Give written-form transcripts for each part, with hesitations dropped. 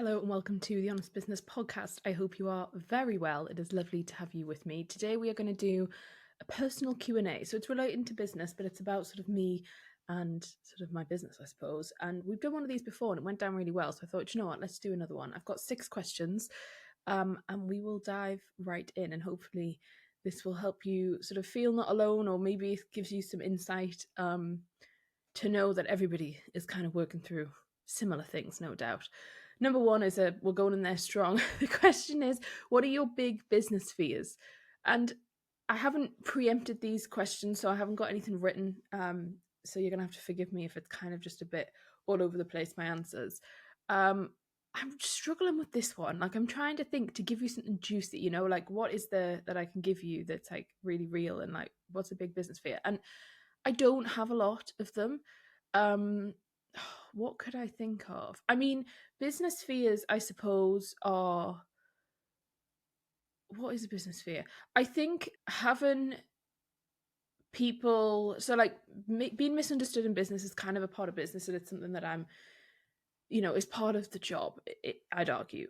Hello and welcome to the Honest Business Podcast. I hope you are very well. It is lovely to have you with me. Today we are going to do a personal Q&A. So it's relating to business, but it's about sort of me and sort of my business, I suppose. And we've done one of these before and it went down really well. So I thought, you know what, let's do another one. I've got 6 questions and we will dive right in, and hopefully this will help you sort of feel not alone, or maybe it gives you some insight to know that everybody is kind of working through similar things, no doubt. Number one is we're going in there strong. The question is, what are your big business fears? And I haven't preempted these questions, so I haven't got anything written. So you're gonna have to forgive me if it's kind of just a bit all over the place, my answers. I'm struggling with this one. Like, I'm trying to think to give you something juicy, like what is there that I can give you that's like really real, and like what's a big business fear? And I don't have a lot of them. Um, what could I think of? I mean, business fears, I suppose, are what is a business fear? I think having people, so like being misunderstood in business is kind of a part of business, and it's something that is part of the job, I'd argue.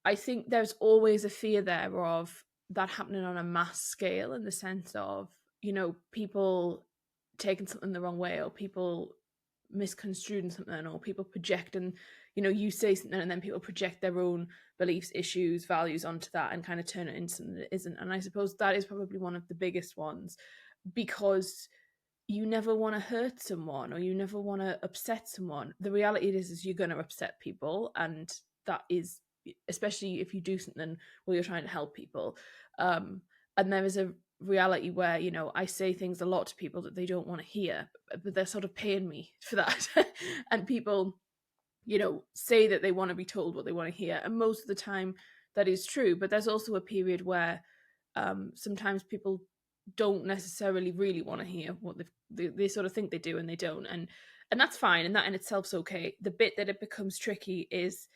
I think there's always a fear there of that happening on a mass scale, in the sense of, people taking something the wrong way, or people misconstruing something, or people projecting, you say something and then people project their own beliefs, issues, values onto that and kind of turn it into something that isn't. And I suppose that is probably one of the biggest ones, because you never want to hurt someone, or you never want to upset someone. The reality is you're going to upset people, and that is, especially if you do something where you're trying to help people. And there is a reality where, I say things a lot to people that they don't want to hear, but they're sort of paying me for that. And people, say that they want to be told what they want to hear, and most of the time that is true. But there's also a period where sometimes people don't necessarily really want to hear what they sort of think they do, and they don't. And that's fine, and that in itself's okay. The bit that it becomes tricky is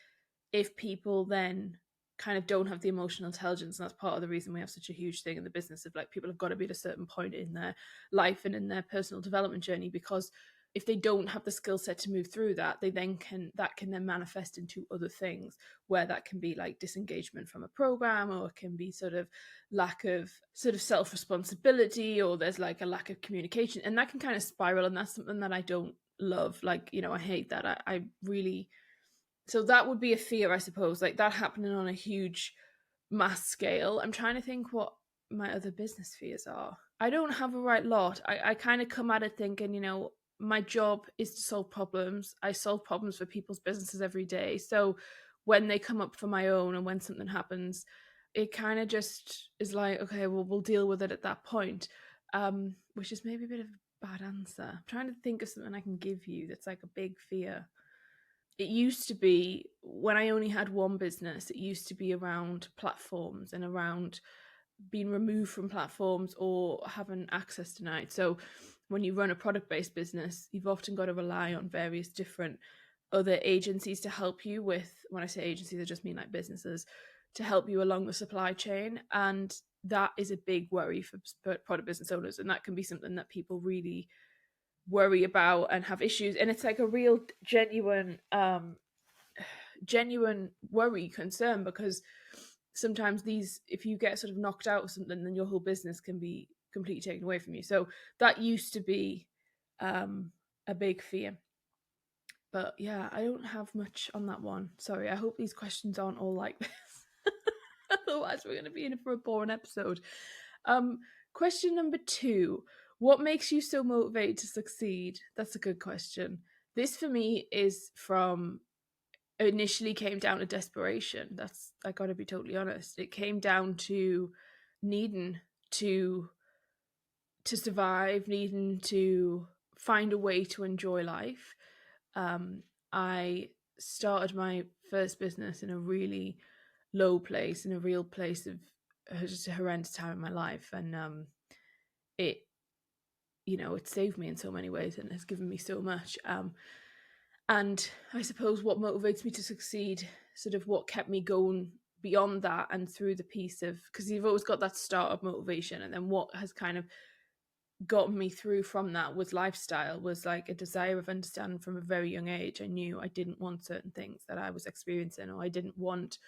if people then kind of don't have the emotional intelligence. And that's part of the reason we have such a huge thing in the business of, like, people have got to be at a certain point in their life and in their personal development journey, because if they don't have the skill set to move through that, that can then manifest into other things, where that can be like disengagement from a program, or it can be sort of lack of sort of self-responsibility, or there's like a lack of communication, and that can kind of spiral. And that's something that I don't love. Like, I hate that. I really, so that would be a fear, I suppose, like that happening on a huge mass scale. I'm trying to think what my other business fears are. I don't have a right lot. I kind of come at it thinking, my job is to solve problems. I solve problems for people's businesses every day. So when they come up for my own, and when something happens, it kind of just is like, okay, well, we'll deal with it at that point. Which is maybe a bit of a bad answer. I'm trying to think of something I can give you that's like a big fear. It used to be, when I only had one business, it used to be around platforms and around being removed from platforms or having access denied. So when you run a product-based business, you've often got to rely on various different other agencies to help you with, when I say agencies, I just mean like businesses, to help you along the supply chain. And that is a big worry for product business owners. And that can be something that people really worry about and have issues. And it's like a real genuine worry, concern, because sometimes these, if you get sort of knocked out of something, then your whole business can be completely taken away from you. So that used to be a big fear. But yeah, I don't have much on that one. Sorry, I hope these questions aren't all like this. Otherwise we're going to be in for a boring episode. Question number 2. What makes you so motivated to succeed? That's a good question. This for me is from, initially came down to desperation. That's, I gotta be totally honest. It came down to needing to survive, needing to find a way to enjoy life. I started my first business in a really low place, in a real place of just a horrendous time in my life, and it it saved me in so many ways and has given me so much. And I suppose what motivates me to succeed, sort of what kept me going beyond that and through the piece of, because you've always got that startup motivation, and then what has kind of got me through from that was lifestyle, was like a desire of understanding from a very young age. I knew I didn't want certain things that I was experiencing, or I didn't want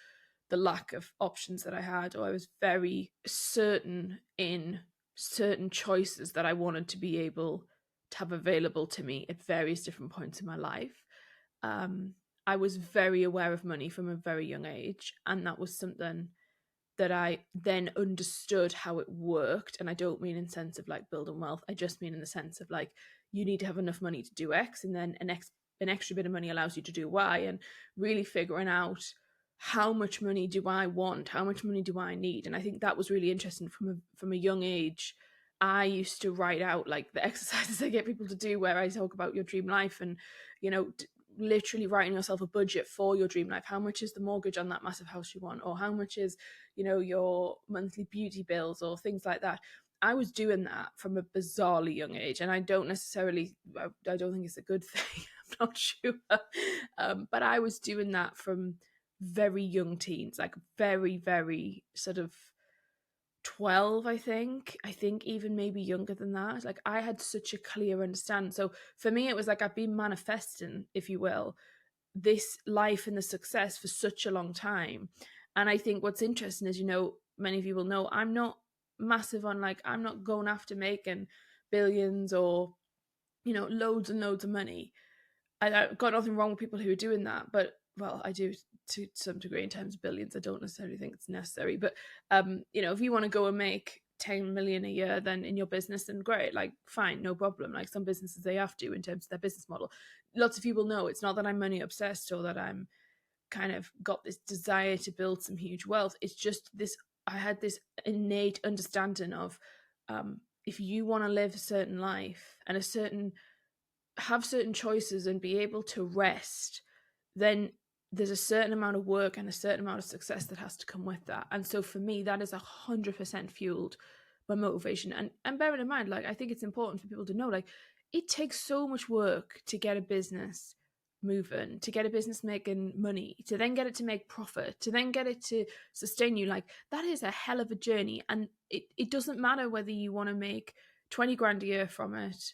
the lack of options that I had, or I was very certain in certain choices that I wanted to be able to have available to me at various different points in my life. Um, I was very aware of money from a very young age, and that was something that I then understood how it worked. And I don't mean in the sense of like building wealth. I just mean in the sense of like, you need to have enough money to do X, and then an extra bit of money allows you to do Y, and really figuring out how much money do I want, how much money do I need. And I think that was really interesting from a young age. I used to write out like the exercises I get people to do where I talk about your dream life, and you know, literally writing yourself a budget for your dream life. How much is the mortgage on that massive house you want, or how much is, you know, your monthly beauty bills, or things like that. I was doing that from a bizarrely young age, and I don't think it's a good thing. I'm not sure, but I was doing that from very young teens, like very, very sort of 12, I think even maybe younger than that. Like, I had such a clear understanding. So for me, it was like I've been manifesting, if you will, this life and the success for such a long time. And I think what's interesting is, you know, many of you will know I'm not massive on, like, I'm not going after making billions or, you know, loads and loads of money. I've got nothing wrong with people who are doing that, but well, I do to some degree in terms of billions. I don't necessarily think it's necessary, but you know, if you want to go and make 10 million a year, then in your business, then great, like fine, no problem. Like some businesses they have to in terms of their business model. Lots of people know it's not that I'm money obsessed or that I'm kind of got this desire to build some huge wealth. It's just this, I had this innate understanding of if you want to live a certain life and have certain choices and be able to rest, then there's a certain amount of work and a certain amount of success that has to come with that. And so for me, that is 100% fueled my motivation. And bearing in mind, like, I think it's important for people to know, like, it takes so much work to get a business moving, to get a business making money, to then get it to make profit, to then get it to sustain you. Like, that is a hell of a journey. And it doesn't matter whether you want to make 20 grand a year from it,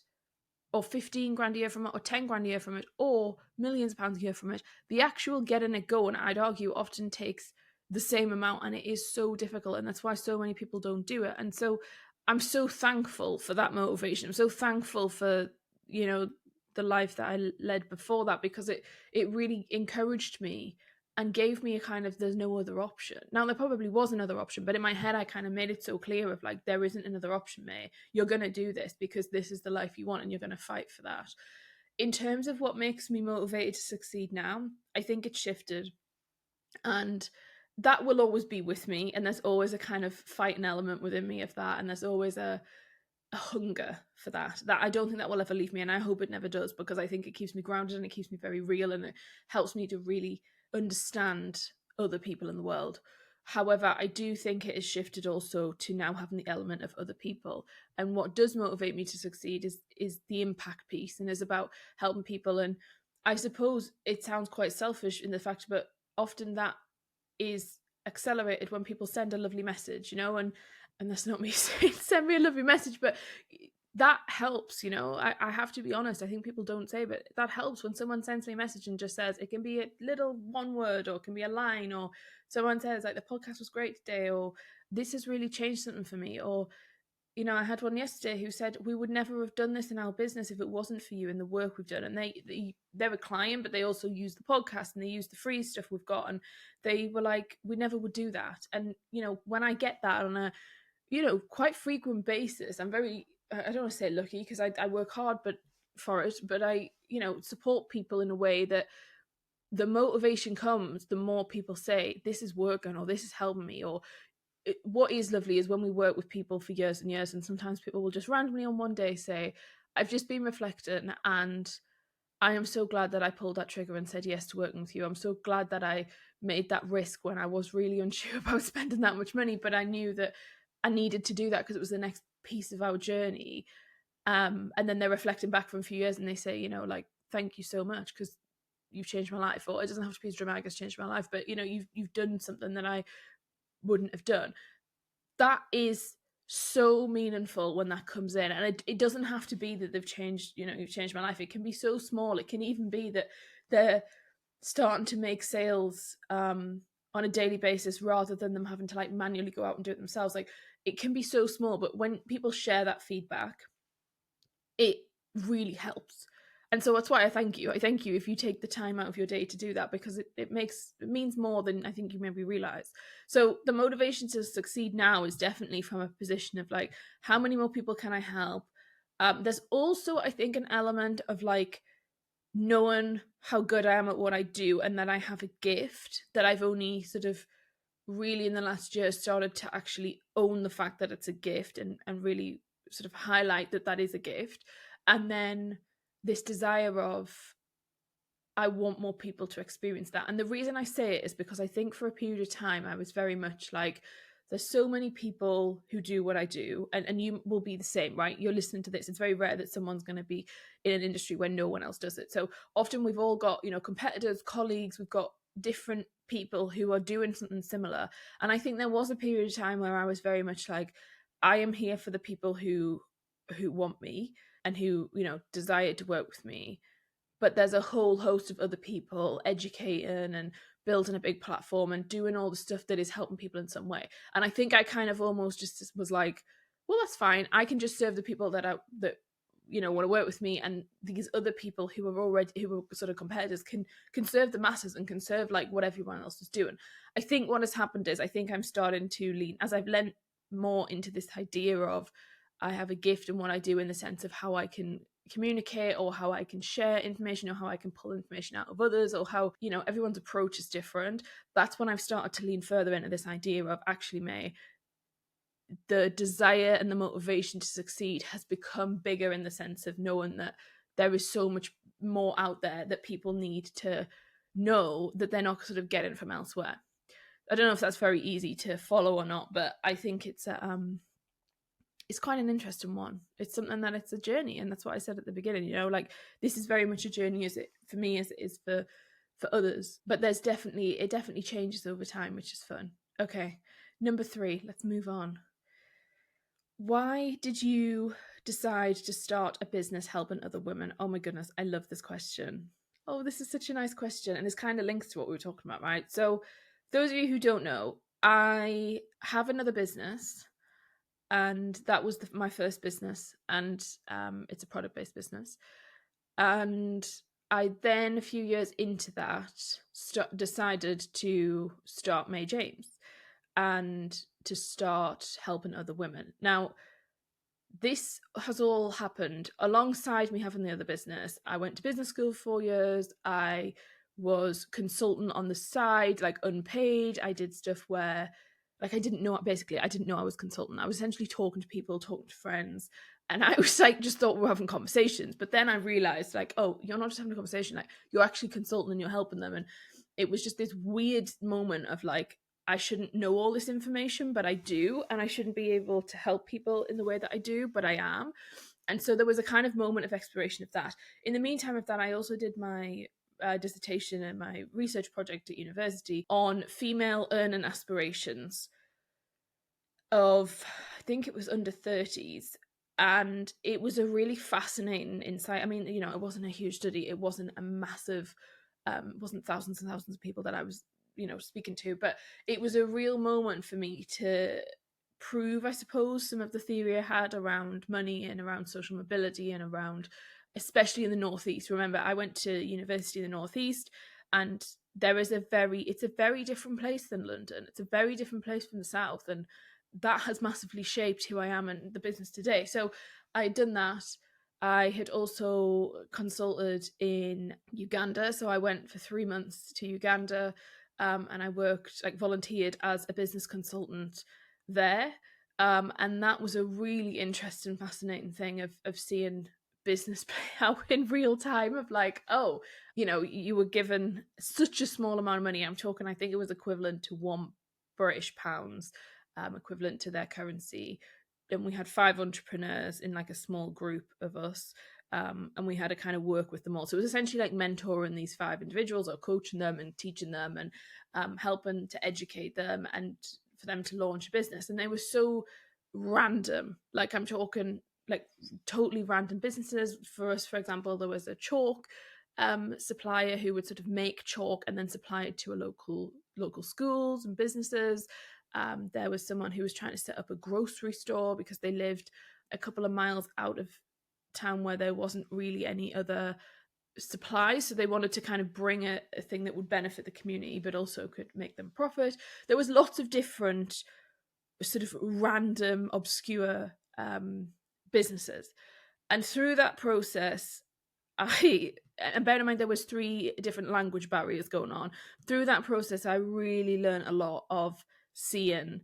or 15 grand a year from it, or 10 grand a year from it, or millions of pounds a year from it. The actual getting it going, I'd argue, often takes the same amount, and it is so difficult. And that's why so many people don't do it. And so I'm so thankful for that motivation. I'm so thankful for, you know, the life that I led before that, because it really encouraged me and gave me a kind of, there's no other option. Now, there probably was another option, but in my head, I kind of made it so clear of like, there isn't another option, May. You're going to do this because this is the life you want, and you're going to fight for that. In terms of what makes me motivated to succeed now, I think it's shifted. And that will always be with me. And there's always a kind of fighting element within me of that. And there's always a hunger for that I don't think that will ever leave me, and I hope it never does, because I think it keeps me grounded and it keeps me very real, and it helps me to really understand other people in the world. However, I do think it has shifted also to now having the element of other people, and what does motivate me to succeed is the impact piece, and is about helping people. And I suppose it sounds quite selfish in the fact, but often that is accelerated when people send a lovely message, you know, and that's not me saying send me a lovely message, but that helps, you know. I have to be honest, I think people don't say, but that helps when someone sends me a message and just says, it can be a little one word, or it can be a line, or someone says like, the podcast was great today, or this has really changed something for me, or you know, I had one yesterday who said, we would never have done this in our business if it wasn't for you and the work we've done. And they're a client, but they also use the podcast and they use the free stuff we've got. And they were like, we never would do that. And, you know, when I get that on a, you know, quite frequent basis, I'm very, I don't want to say lucky, because I work hard for it, but I, you know, support people in a way that the motivation comes the more people say, this is working, or this is helping me, or what is lovely is when we work with people for years and years, and sometimes people will just randomly on one day say, I've just been reflecting, and I am so glad that I pulled that trigger and said yes to working with you. I'm so glad that I made that risk when I was really unsure about spending that much money, but I knew that I needed to do that because it was the next piece of our journey. And then they're reflecting back from a few years and they say, you know, like, thank you so much, because you've changed my life. Or it doesn't have to be as dramatic as changed my life, but you know, you've done something that I wouldn't have done. That is so meaningful when that comes in. And it doesn't have to be that they've changed, you've changed my life. It can be so small. It can even be that they're starting to make sales on a daily basis rather than them having to like manually go out and do it themselves. Like, it can be so small, but when people share that feedback, it really helps. And so that's why I thank you. I thank you if you take the time out of your day to do that, because it means more than I think you maybe realize. So the motivation to succeed now is definitely from a position of like, how many more people can I help? There's also, I think, an element of like knowing how good I am at what I do, and that I have a gift that I've only sort of really in the last year started to actually own the fact that it's a gift, and really sort of highlight that that is a gift. And then this desire of, I want more people to experience that. And the reason I say it is because I think for a period of time I was very much like, there's so many people who do what I do, and you will be the same, right? You're listening to this. It's very rare that someone's going to be in an industry where no one else does it. So often we've all got, competitors, colleagues, we've got different people who are doing something similar. And I think there was a period of time where I was very much like, I am here for the people who want me and who, desire to work with me. But there's a whole host of other people educating and building a big platform and doing all the stuff that is helping people in some way. And I think I kind of almost just was like, well, that's fine. I can just serve the people that want to work with me, and these other people who are sort of competitors can serve the masses and can serve like what everyone else is doing. I think what has happened is, I think I'm starting to lean, as I've lent more into this idea of, I have a gift in what I do, in the sense of how I can communicate, or how I can share information, or how I can pull information out of others, or how, everyone's approach is different. That's when I've started to lean further into this idea of, actually, May, the desire and the motivation to succeed has become bigger, in the sense of knowing that there is so much more out there that people need to know, that they're not sort of getting from elsewhere. I don't know if that's very easy to follow or not, but I think it's quite an interesting one. It's something that it's a journey, and that's what I said at the beginning. Like, this is very much a journey, as it for me as it is for others. But it definitely changes over time, which is fun. Okay, number 3. Let's move on. Why did you decide to start a business helping other women? Oh my goodness, I love this question. Oh, this is such a nice question, and this kind of links to what we were talking about, right? So, those of you who don't know, I have another business, and that was my first business, and it's a product-based business. And I then, a few years into that, decided to start May James, and to start helping other women. Now, this has all happened alongside me having the other business. I went to business school for 4 years. I was consultant on the side, like unpaid. I did stuff where, like, I didn't know I was consultant. I was essentially talking to people, talking to friends. And I was like, just thought we were having conversations. But then I realized, like, oh, you're not just having a conversation, like, you're actually consulting and you're helping them. And it was just this weird moment of like, I shouldn't know all this information, but I do. And I shouldn't be able to help people in the way that I do, but I am. And so there was a kind of moment of exploration of that. In the meantime of that, I also did my dissertation and my research project at university on female earning aspirations of, I think it was under 30s. And it was a really fascinating insight. I mean, it wasn't a huge study. It wasn't a massive, it wasn't thousands and thousands of people that I was speaking to, but it was a real moment for me to prove, I suppose, some of the theory I had around money and around social mobility and around, especially in the Northeast. Remember, I went to university in the Northeast, and it's a very different place than London. It's a very different place from the South, and that has massively shaped who I am and the business today. So I had done that. I had also consulted in Uganda, so I went for 3 months to Uganda. And I volunteered as a business consultant there. And that was a really interesting, fascinating thing of seeing business play out in real time, of like, oh, you were given such a small amount of money. I'm talking, I think it was equivalent to £1 British, equivalent to their currency. And we had 5 entrepreneurs in like a small group of us. And we had to kind of work with them all. So it was essentially like mentoring these 5 individuals, or coaching them and teaching them, and helping to educate them and for them to launch a business. And they were so random. Like, I'm talking like totally random businesses. For us, for example, there was a chalk supplier who would sort of make chalk and then supply it to a local schools and businesses. There was someone who was trying to set up a grocery store because they lived a couple of miles out of town where there wasn't really any other supplies, so they wanted to kind of bring a thing that would benefit the community but also could make them profit. There was lots of different sort of random obscure businesses, and through that process, and bear in mind there was 3 different language barriers going on. Through that process, I really learned a lot of seeing,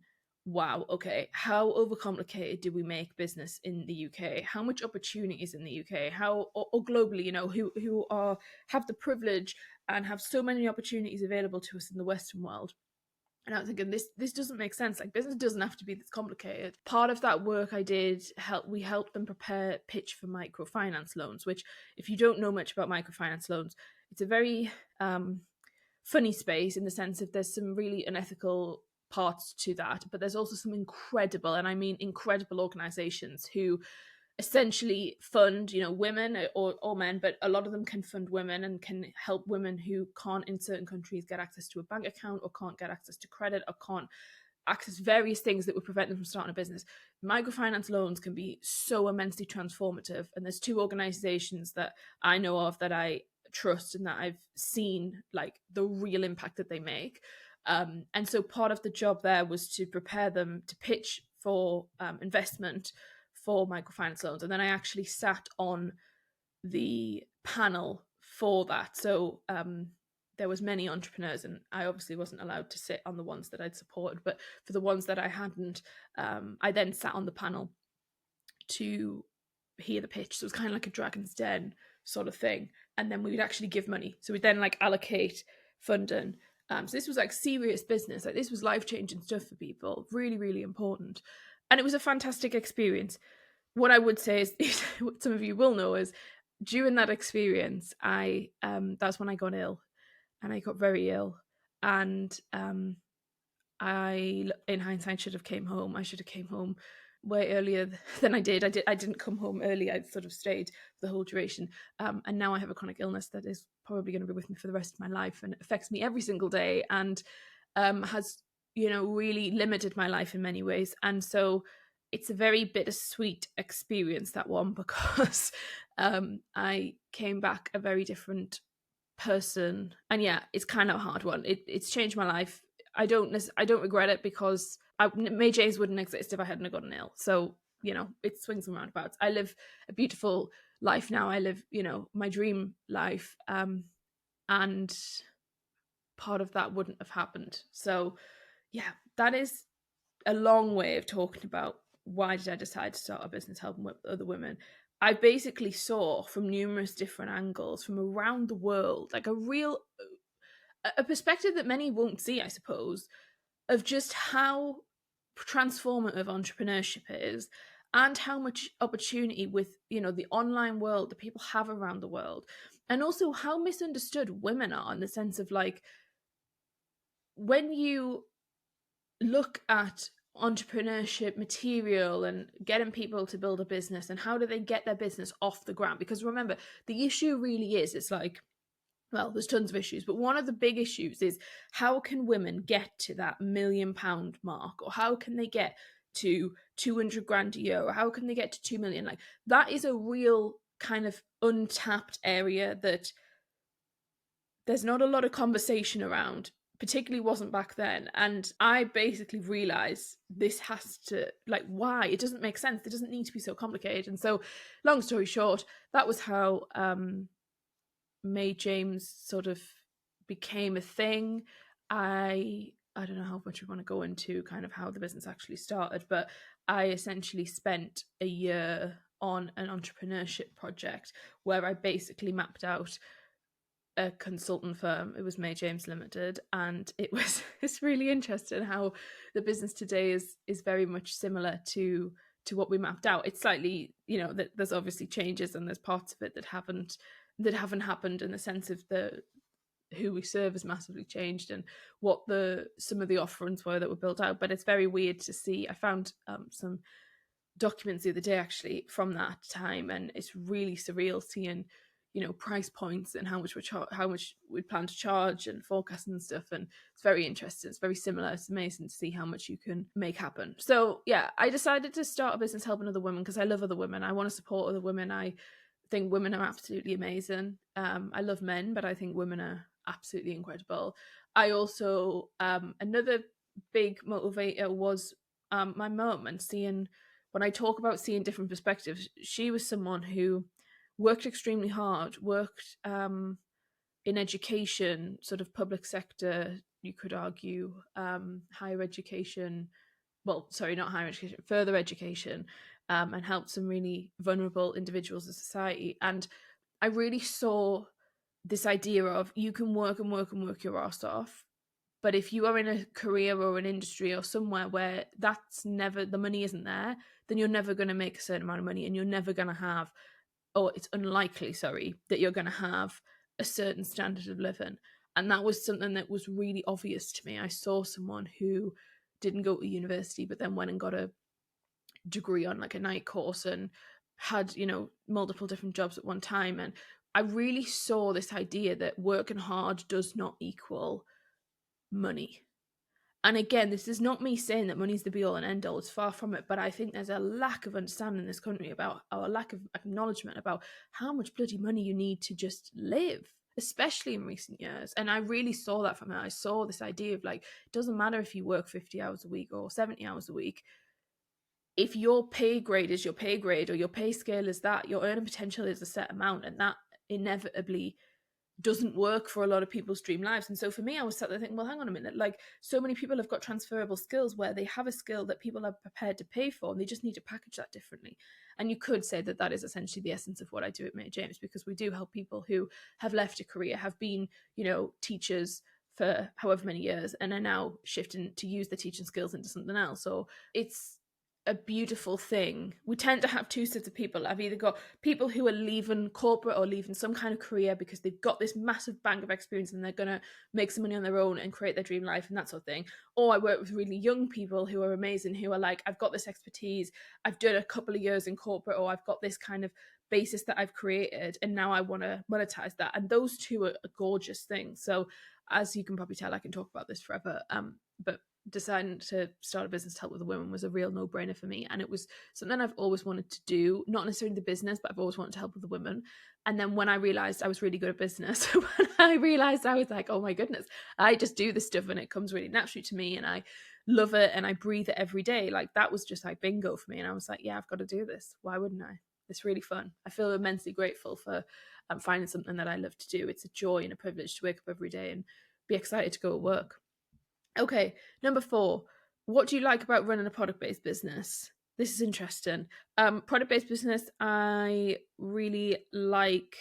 wow, okay, how overcomplicated do we make business in the UK? How much opportunities in the UK? How, or globally, you know, who are have the privilege and have so many opportunities available to us in the Western world. And I was thinking, this doesn't make sense. Like, business doesn't have to be this complicated. Part of that work I did, we helped them prepare pitch for microfinance loans, which, if you don't know much about microfinance loans, it's a very funny space in the sense of there's some really unethical parts to that, but there's also some incredible, and I mean incredible, organizations who essentially fund, you know, women or men, but a lot of them can fund women and can help women who can't in certain countries get access to a bank account or can't get access to credit or can't access various things that would prevent them from starting a business. Microfinance loans can be so immensely transformative, and there's 2 organizations that I know of that I trust and that I've seen like the real impact that they make. And so part of the job there was to prepare them to pitch for investment for microfinance loans, and then I actually sat on the panel for that. So there was many entrepreneurs, and I obviously wasn't allowed to sit on the ones that I'd supported, but for the ones that I hadn't, I then sat on the panel to hear the pitch. So it was kind of like a Dragon's Den sort of thing, and then we would actually give money. So we'd then like allocate funding. So this was like serious business. Like, this was life-changing stuff for people. Really, really important. And it was a fantastic experience. What I would say is what some of you will know is, during that experience, that's when I got ill, and I got very ill, and I, in hindsight, should have came home. I should have came home way earlier than I did. I didn't come home early. I sort of stayed for the whole duration. And now I have a chronic illness that is probably going to be with me for the rest of my life, and it affects me every single day, and has, you know, really limited my life in many ways. And so it's a very bittersweet experience, that one, because I came back a very different person. And yeah, it's kind of a hard one. It's changed my life. I don't regret it, because May James wouldn't exist if I hadn't gotten ill. So, you know, it swings and roundabouts. I live a beautiful life now. I live, you know, my dream life, and part of that wouldn't have happened. So yeah, that is a long way of talking about why did I decide to start a business helping other women. I basically saw from numerous different angles from around the world, like a perspective that many won't see, I suppose, of just how transformative entrepreneurship is, and how much opportunity with, you know, the online world that people have around the world, and also how misunderstood women are, in the sense of, like, when you look at entrepreneurship material and getting people to build a business, and how do they get their business off the ground, because remember, the issue really is, it's like, well, there's tons of issues, but one of the big issues is, how can women get to that £1 million mark, or how can they get to 200 grand a year, or how can they get to 2 million? Like, that is a real kind of untapped area that there's not a lot of conversation around, particularly wasn't back then. And I basically realized, this has to, like, why? It doesn't make sense. It doesn't need to be so complicated. And so, long story short, that was how May James sort of became a thing. I don't know how much we want to go into kind of how the business actually started, but I essentially spent a year on an entrepreneurship project where I basically mapped out a consultant firm. It was May James Limited, and it's really interesting how the business today is very much similar to what we mapped out. It's slightly, you know, that there's obviously changes, and there's parts of it that haven't happened, in the sense of who we serve has massively changed, and what some of the offerings were that were built out. But it's very weird to see. I found some documents the other day actually from that time, and it's really surreal seeing, price points and how much how much we plan to charge and forecasting and stuff. And it's very interesting. It's very similar. It's amazing to see how much you can make happen. So yeah, I decided to start a business helping other women because I love other women. I want to support other women. I think women are absolutely amazing. I love men, but I think women are absolutely incredible. I also another big motivator was my mum, and seeing, when I talk about seeing different perspectives, she was someone who worked extremely hard, worked in education, sort of public sector, you could argue, higher education. Well, sorry, not higher education, further education, and helped some really vulnerable individuals in society. And I really saw this idea of you can work and work and work your ass off, but if you are in a career or an industry or somewhere where that's never, the money isn't there, then you're never going to make a certain amount of money, and you're never going to have, or it's unlikely, sorry, that you're going to have a certain standard of living. And that was something that was really obvious to me. I saw someone who didn't go to university, but then went and got a degree on like a night course and had, multiple different jobs at one time. And I really saw this idea that working hard does not equal money. And again, this is not me saying that money's the be all and end all. It's far from it. But I think there's a lack of understanding in this country about, or a lack of acknowledgement about how much bloody money you need to just live, especially in recent years. And I really saw that from her. I saw this idea of like, it doesn't matter if you work 50 hours a week or 70 hours a week. If your pay grade is your pay grade, or your pay scale is that, your earning potential is a set amount, and that inevitably doesn't work for a lot of people's dream lives. And so for me, I was sat there thinking, well, hang on a minute, like, so many people have got transferable skills where they have a skill that people are prepared to pay for, and they just need to package that differently. And you could say that that is essentially the essence of what I do at Mary James, because we do help people who have left a career, have been, teachers for however many years, and are now shifting to use the teaching skills into something else. So it's a beautiful thing. We tend to have two sets of people. I've either got people who are leaving corporate or leaving some kind of career because they've got this massive bank of experience and they're going to make some money on their own and create their dream life and that sort of thing. Or I work with really young people who are amazing, who are like, I've got this expertise, I've done a couple of years in corporate, or I've got this kind of basis that I've created, and now I want to monetize that. And those two are gorgeous things. So as you can probably tell, I can talk about this forever. But deciding to start a business to help with the women was a real no-brainer for me, and it was something I've always wanted to do, not necessarily the business, but I've always wanted to help with the women. And then when I realized I was really good at business, when I realized, I was like, oh my goodness, I just do this stuff and it comes really naturally to me, and I love it and I breathe it every day. Like, that was just like bingo for me, and I was like, yeah, I've got to do this. Why wouldn't I? It's really fun. I feel immensely grateful for finding something that I love to do. It's a joy and a privilege to wake up every day and be excited to go to work. Okay, number 4. What do you like about running a product-based business? This is interesting. Product-based business, I really like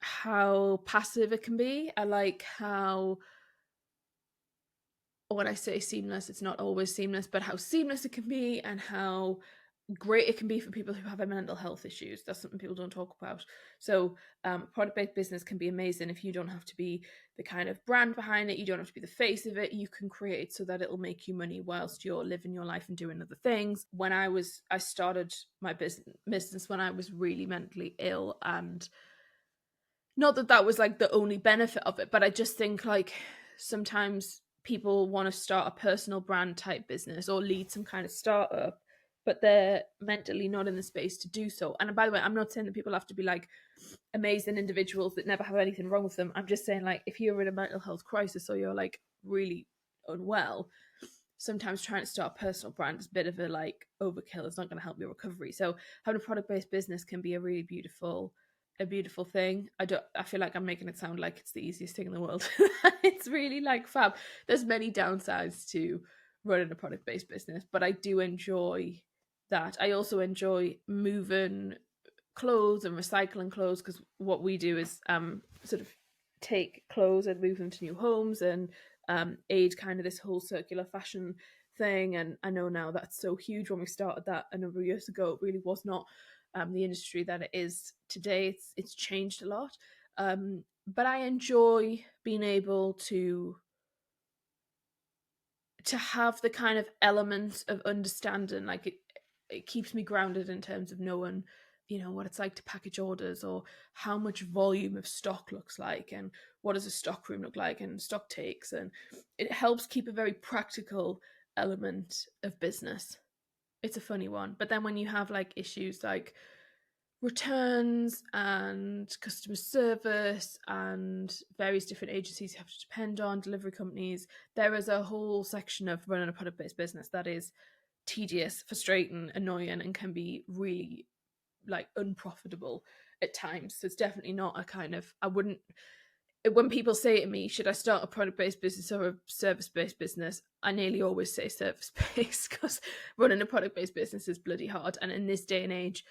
how passive it can be. I like how, when I say seamless, it's not always seamless, but how seamless it can be, and how great it can be for people who have mental health issues. That's something people don't talk about. So product-based business can be amazing if you don't have to be the kind of brand behind it. You don't have to be the face of it. You can create so that it'll make you money whilst you're living your life and doing other things. When I started my business when I was really mentally ill, and not that that was like the only benefit of it, but I just think like sometimes people want to start a personal brand type business or lead some kind of startup, but they're mentally not in the space to do so. And by the way, I'm not saying that people have to be like amazing individuals that never have anything wrong with them. I'm just saying, like, if you're in a mental health crisis or you're like really unwell, sometimes trying to start a personal brand is a bit of a like overkill. It's not going to help your recovery. So having a product-based business can be a really beautiful thing. I feel like I'm making it sound like it's the easiest thing in the world. It's really like fab. There's many downsides to running a product-based business, but I do enjoy that. I also enjoy moving clothes and recycling clothes, because what we do is sort of take clothes and move them to new homes, and aid kind of this whole circular fashion thing. And I know now that's so huge. When we started that a number of years ago, it really was not the industry that it is today. It's changed a lot. but I enjoy being able to have the kind of element of understanding. Like it keeps me grounded in terms of knowing, you know, what it's like to package orders, or how much volume of stock looks like, and what does a stock room look like, and stock takes, and it helps keep a very practical element of business. It's a funny one, but then when you have like issues like returns and customer service and various different agencies you have to depend on, delivery companies, there is a whole section of running a product-based business that is tedious, frustrating, annoying, and can be really like unprofitable at times. So it's definitely not a kind of, I wouldn't, when people say to me, should I start a product-based business or a service-based business, I nearly always say service-based, because running a product-based business is bloody hard. And in this day and age,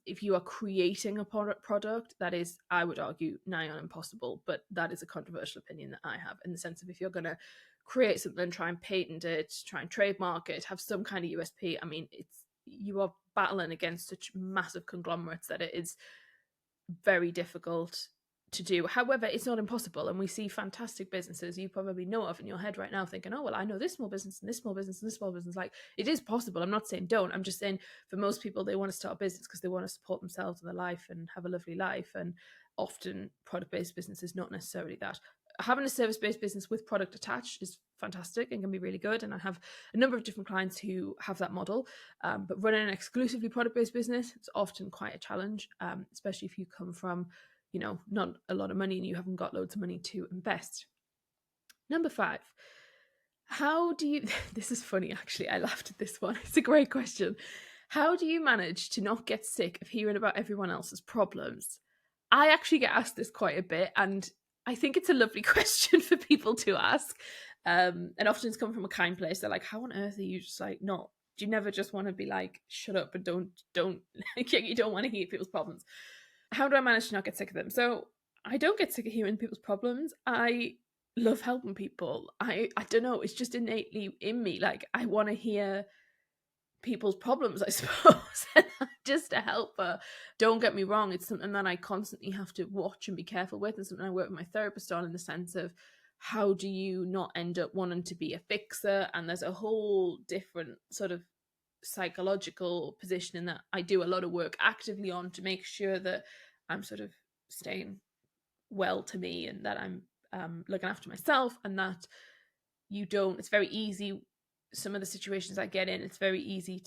if you are creating a product, that is, I would argue, nigh on impossible. But that is a controversial opinion that I have, in the sense of, if you're going to create something, try and patent it, try and trademark it, have some kind of USP, I mean, you are battling against such massive conglomerates that it is very difficult to do. However, it's not impossible, and we see fantastic businesses you probably know of in your head right now, thinking, oh well, I know this small business and this small business and this small business. Like, it is possible. I'm not saying don't. I'm just saying, for most people, they want to start a business because they want to support themselves and their life and have a lovely life, and often product-based business is not necessarily that. Having a service-based business with product attached is fantastic and can be really good, and I have a number of different clients who have that model. But running an exclusively product-based business, it's often quite a challenge, especially if you come from, you know, not a lot of money and you haven't got loads of money to invest. Number 5, how do you, this is funny actually, I laughed at this one, it's a great question. How do you manage to not get sick of hearing about everyone else's problems? I actually get asked this quite a bit, and I think it's a lovely question for people to ask. And often it's come from a kind place. They're like, how on earth are you just like, not, do you never just want to be like, shut up and don't like, you don't want to hear people's problems? How do I manage to not get sick of them? So I don't get sick of hearing people's problems. I love helping people. I don't know, it's just innately in me. Like, I want to hear people's problems, I suppose. And I'm just a helper. Don't get me wrong, it's something that I constantly have to watch and be careful with, and something I work with my therapist on, in the sense of, how do you not end up wanting to be a fixer? And there's a whole different sort of psychological positioning that I do a lot of work actively on, to make sure that I'm sort of staying well to me, and that I'm looking after myself, and that you don't, it's very easy, some of the situations I get in, it's very easy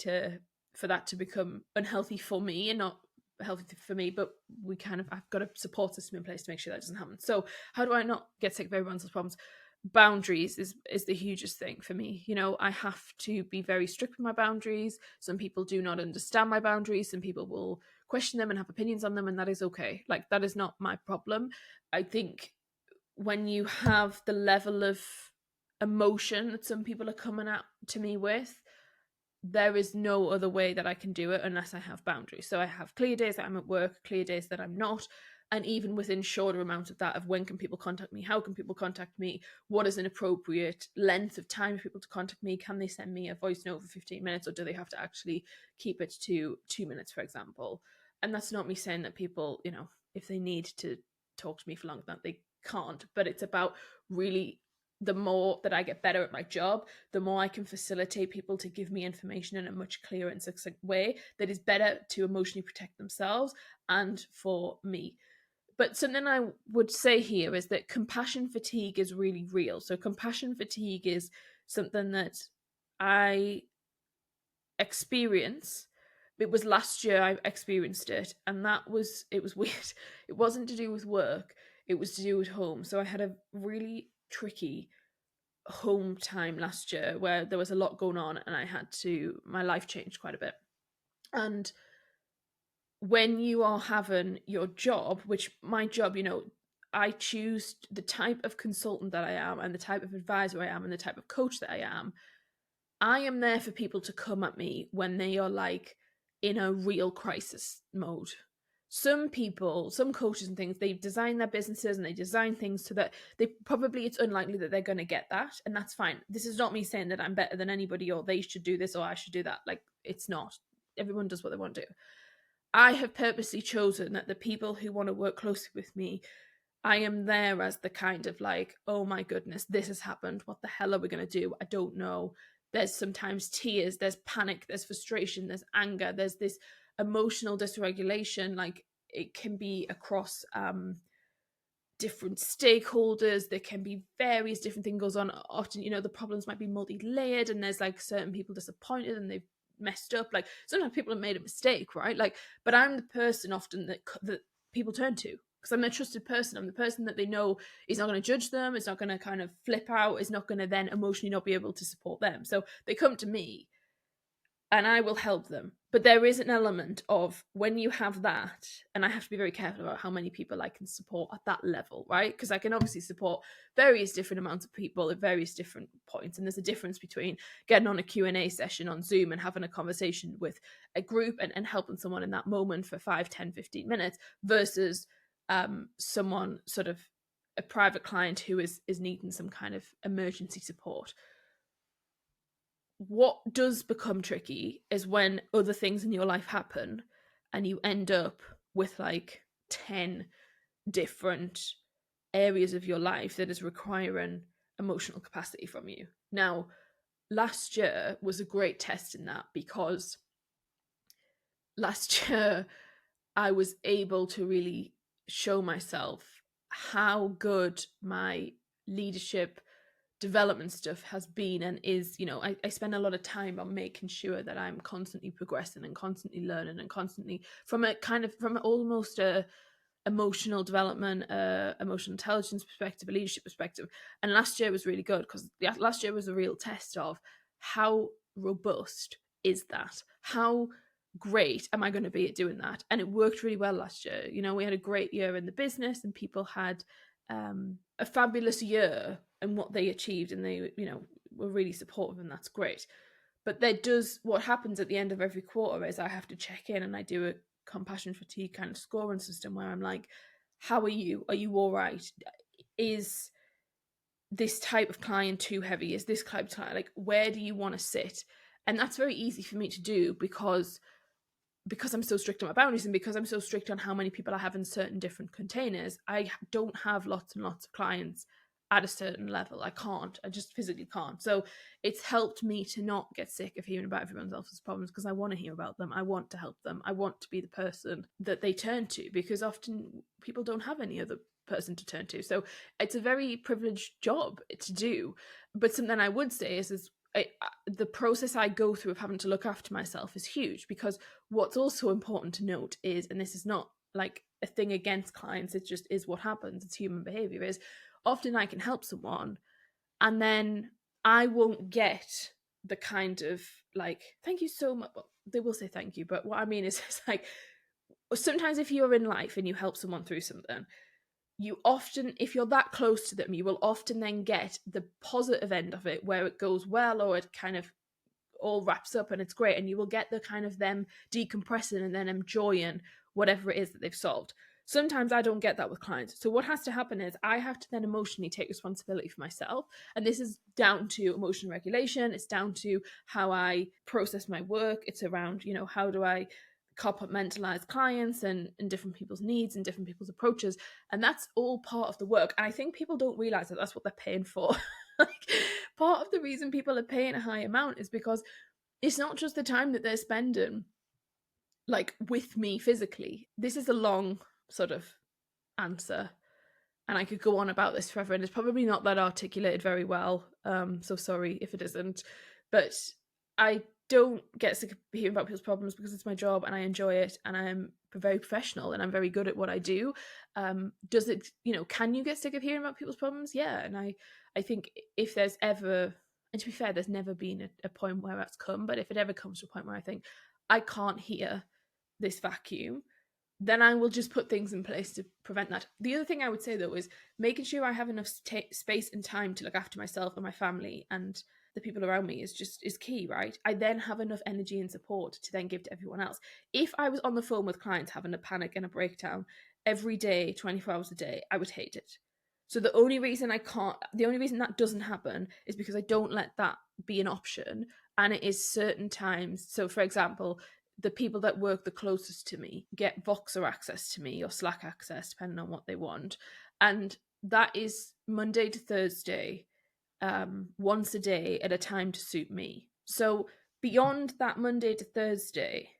for that to become unhealthy for me and not healthy for me. But we kind of, I've got a support system in place to make sure that doesn't happen. So how do I not get sick of everyone else's problems? Boundaries is the hugest thing for me. You know, I have to be very strict with my boundaries. Some people do not understand my boundaries. Some people will question them and have opinions on them, and that is okay. Like, that is not my problem. I think when you have the level of emotion that some people are coming at to me with, there is no other way that I can do it unless I have boundaries. So I have clear days that I'm at work, clear days that I'm not, and even within shorter amounts of that, of when can people contact me, how can people contact me, what is an appropriate length of time for people to contact me, can they send me a voice note for 15 minutes, or do they have to actually keep it to 2 minutes, for example? And that's not me saying that people, you know, if they need to talk to me for longer than that, they can't, but it's about, really, the more that I get better at my job, the more I can facilitate people to give me information in a much clearer and succinct way that is better to emotionally protect themselves and for me. But something I would say here is that compassion fatigue is really real. So compassion fatigue is something that I experience. It was last year I experienced it, and it was weird. It wasn't to do with work, it was to do with home. So I had a really tricky home time last year where there was a lot going on, and my life changed quite a bit. And when you are having your job, which my job, you know, I choose the type of consultant that I am, and the type of advisor I am, and the type of coach that I am there for people to come at me when they are like in a real crisis mode. Some people, some coaches and things, they design their businesses and they design things so that it's unlikely that they're going to get that. And that's fine. This is not me saying that I'm better than anybody, or they should do this, or I should do that. Like, it's not. Everyone does what they want to do. I have purposely chosen that the people who want to work closely with me I am there as the kind of like, oh my goodness, this has happened. What the hell are we going to do? I don't know. There's sometimes tears, there's panic, there's frustration, there's anger, there's this emotional dysregulation. Like it can be across different stakeholders. There can be various different things goes on. Often, the problems might be multi-layered, and there's like certain people disappointed and they've messed up. Like sometimes people have made a mistake, right? Like, but I'm the person often that people turn to because I'm a trusted person. I'm the person that they know is not going to judge them. It's not going to kind of flip out. It's not going to then emotionally not be able to support them. So they come to me and I will help them. But there is an element of when you have that, and I have to be very careful about how many people I can support at that level, right? Because I can obviously support various different amounts of people at various different points. And there's a difference between getting on a Q&A session on Zoom and having a conversation with a group and helping someone in that moment for 5, 10, 15 minutes versus someone sort of a private client who is needing some kind of emergency support. What does become tricky is when other things in your life happen and you end up with like 10 different areas of your life that is requiring emotional capacity from you. Now, last year was a great test in that because last year I was able to really show myself how good my leadership development stuff has been and is. I spend a lot of time on making sure that I'm constantly progressing and constantly learning and constantly from almost a emotional development, emotional intelligence perspective, a leadership perspective. And last year was really good because last year was a real test of how robust is that, how great am I going to be at doing that. And it worked really well last year. We had a great year in the business and people had a fabulous year and what they achieved, and they were really supportive, and that's great. But what happens at the end of every quarter is I have to check in and I do a compassion fatigue kind of scoring system where I'm like, how are you all right? Is this type of client too heavy? Is this type of client, like, where do you want to sit? And that's very easy for me to do because I'm so strict on my boundaries and because I'm so strict on how many people I have in certain different containers. I don't have lots and lots of clients at a certain level. I just physically can't. So it's helped me to not get sick of hearing about everyone else's problems because I want to hear about them. I want to help them. I want to be the person that they turn to because often people don't have any other person to turn to. So it's a very privileged job to do. But something I would say is the process I go through of having to look after myself is huge because what's also important to note is, and this is not like a thing against clients, it just is what happens, it's human behavior, is often I can help someone and then I won't get the kind of like, thank you so much. Well, they will say thank you, but what I mean is it's like sometimes if you're in life and you help someone through something, you often, if you're that close to them, you will often then get the positive end of it where it goes well or it kind of all wraps up and it's great, and you will get the kind of them decompressing and then enjoying whatever it is that they've solved. Sometimes I don't get that with clients. So what has to happen is I have to then emotionally take responsibility for myself. And this is down to emotional regulation. It's down to how I process my work. It's around, how do I compartmentalize clients and different people's needs and different people's approaches. And that's all part of the work. And I think people don't realize that that's what they're paying for. Like, part of the reason people are paying a high amount is because it's not just the time that they're spending like with me physically. This is a long sort of answer and I could go on about this forever and it's probably not that articulated very well. So sorry if it isn't. But I don't get sick of hearing about people's problems because it's my job and I enjoy it and I'm very professional and I'm very good at what I do. Does it, can you get sick of hearing about people's problems? Yeah. And I think if there's ever, and to be fair, there's never been a point where that's come, but if it ever comes to a point where I think I can't hear this vacuum, then I will just put things in place to prevent that. The other thing I would say though is making sure I have enough space and time to look after myself and my family and the people around me is key, right? I then have enough energy and support to then give to everyone else. If I was on the phone with clients having a panic and a breakdown every day, 24 hours a day, I would hate it. So the only reason that doesn't happen is because I don't let that be an option. And it is certain times. So for example, the people that work the closest to me get Voxer access to me or Slack access, depending on what they want. And that is Monday to Thursday, once a day at a time to suit me. So beyond that Monday to Thursday,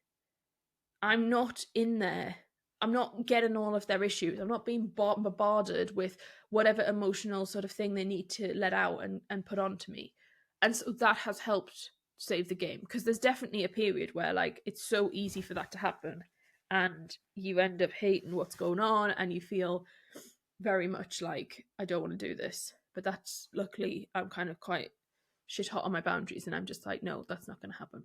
I'm not in there. I'm not getting all of their issues. I'm not being bombarded with whatever emotional sort of thing they need to let out and put onto me. And so that has helped save the game, because there's definitely a period where like it's so easy for that to happen and you end up hating what's going on and you feel very much like I don't want to do this. But that's, luckily, I'm kind of quite shit hot on my boundaries and I'm just like, no, that's not going to happen.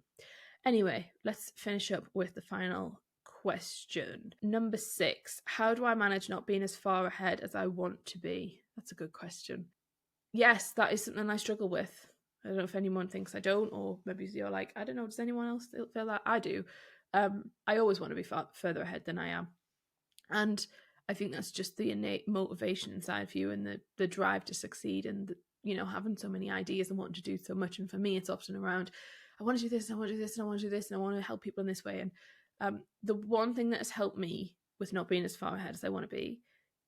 Anyway, let's finish up with the final question. Number 6. How do I manage not being as far ahead as I want to be? That's a good question. Yes, that is something I struggle with. I don't know if anyone thinks I don't, or maybe you're like, I don't know, does anyone else feel that? I do. I always want to be further ahead than I am. And I think that's just the innate motivation inside of you and the drive to succeed and having so many ideas and wanting to do so much. And for me, it's often around, I want to do this, and I want to do this, and I want to do this, and I want to help people in this way. And the one thing that has helped me with not being as far ahead as I want to be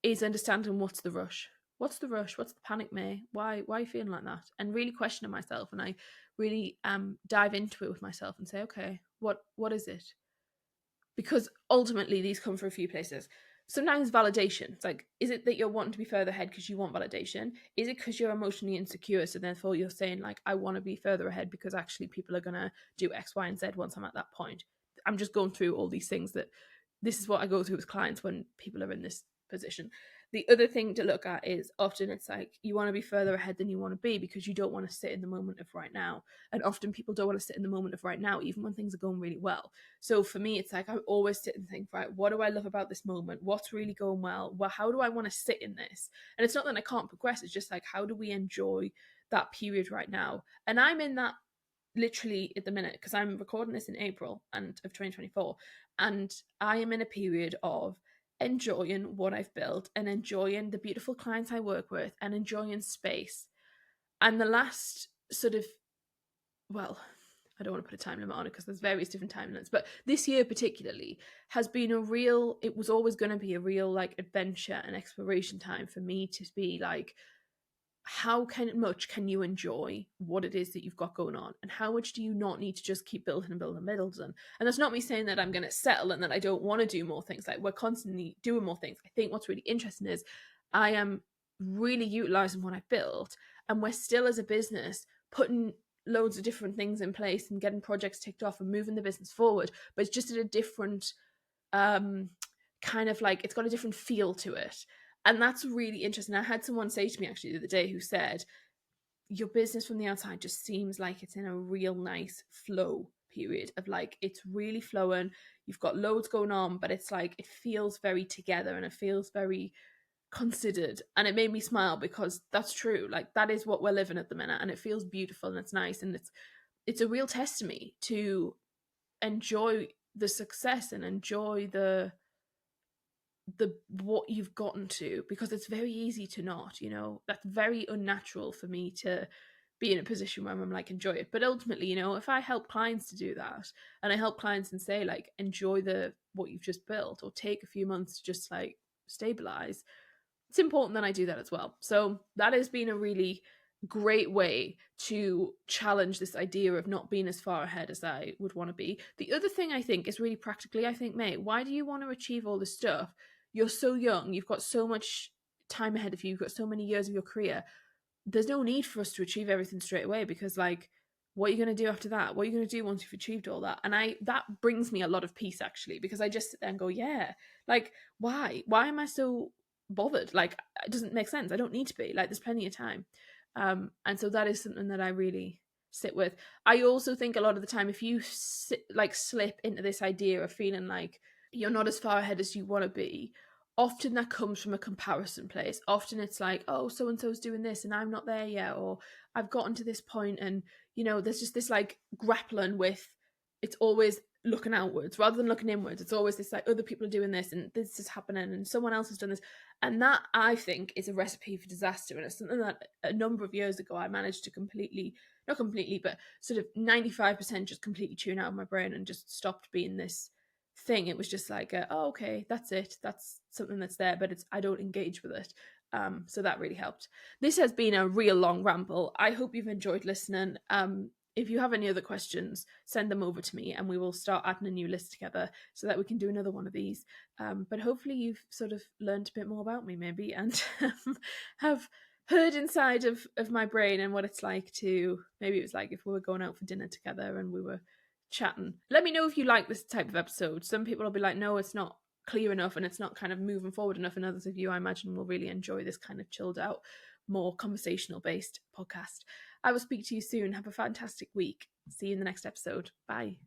is understanding what's the rush. What's the rush? What's the panic, May? Why are you feeling like that? And really questioning myself. And I really dive into it with myself and say, okay, what is it? Because ultimately these come from a few places. Sometimes validation. It's like, is it that you're wanting to be further ahead because you want validation? Is it because you're emotionally insecure, so therefore you're saying like, I want to be further ahead because actually people are going to do X, Y, and Z once I'm at that point? I'm just going through all these things that this is what I go through with clients when people are in this position. The other thing to look at is often it's like you want to be further ahead than you want to be because you don't want to sit in the moment of right now. And often people don't want to sit in the moment of right now, even when things are going really well. So for me, it's like I always sit and think, right, what do I love about this moment? What's really going well? Well, how do I want to sit in this? And it's not that I can't progress. It's just like, how do we enjoy that period right now? And I'm in that literally at the minute, because I'm recording this in April of 2024, and I am in a period of enjoying what I've built and enjoying the beautiful clients I work with and enjoying space. And the last sort of, well, I don't want to put a time limit on it because there's various different time limits, but this year particularly has been it was always going to be a real like adventure and exploration time for me to be like, how much can you enjoy what it is that you've got going on, and how much do you not need to just keep building and building and building? And that's not me saying that I'm going to settle and that I don't want to do more things. Like, we're constantly doing more things. I think what's really interesting is I am really utilizing what I've built, and we're still as a business putting loads of different things in place and getting projects ticked off and moving the business forward, but it's just at a different kind of like, it's got a different feel to it. And that's really interesting. I had someone say to me actually the other day who said, your business from the outside just seems like it's in a real nice flow period of like, it's really flowing. You've got loads going on, but it's like, it feels very together and it feels very considered. And it made me smile because that's true. Like, that is what we're living at the minute, and it feels beautiful and it's nice. And it's a real test to me to enjoy the success and enjoy the what you've gotten to, because it's very easy to not, that's very unnatural for me to be in a position where I'm like, enjoy it. But ultimately, if I help clients to do that, and I help clients and say like, enjoy what you've just built, or take a few months to just like stabilize, it's important that I do that as well. So that has been a really great way to challenge this idea of not being as far ahead as I would want to be. The other thing I think is really practically, I think, mate, why do you want to achieve all this stuff? You're so young, you've got so much time ahead of you, you've got so many years of your career. There's no need for us to achieve everything straight away, because like, what are you going to do after that? What are you going to do once you've achieved all that? And that brings me a lot of peace, actually, because I just sit there and go, yeah, like, why am I so bothered? Like, it doesn't make sense. I don't need to be. Like, there's plenty of time. And so that is something that I really sit with. I also think a lot of the time, if you slip into this idea of feeling like you're not as far ahead as you want to be, often that comes from a comparison place. Often it's like, oh, so and so's doing this and I'm not there yet, or I've gotten to this point, and there's just this like grappling with, it's always looking outwards rather than looking inwards. It's always this like, other people are doing this and this is happening and someone else has done this. And that, I think, is a recipe for disaster. And it's something that a number of years ago I managed to not completely, but sort of 95% just completely tune out of my brain and just stopped being this thing. It was just like, oh, okay, that's it. That's something that's there, but I don't engage with it. So that really helped. This has been a real long ramble. I hope you've enjoyed listening. If you have any other questions, send them over to me and we will start adding a new list together so that we can do another one of these. But hopefully you've sort of learned a bit more about me maybe, and have heard inside of my brain and what it's like to, maybe it was like if we were going out for dinner together and we were chatting. Let me know if you like this type of episode. Some people will be like, no, it's not clear enough and it's not kind of moving forward enough, and others of you, I imagine, will really enjoy this kind of chilled out, more conversational based podcast. I will speak to you soon. Have a fantastic week. See you in the next episode. Bye.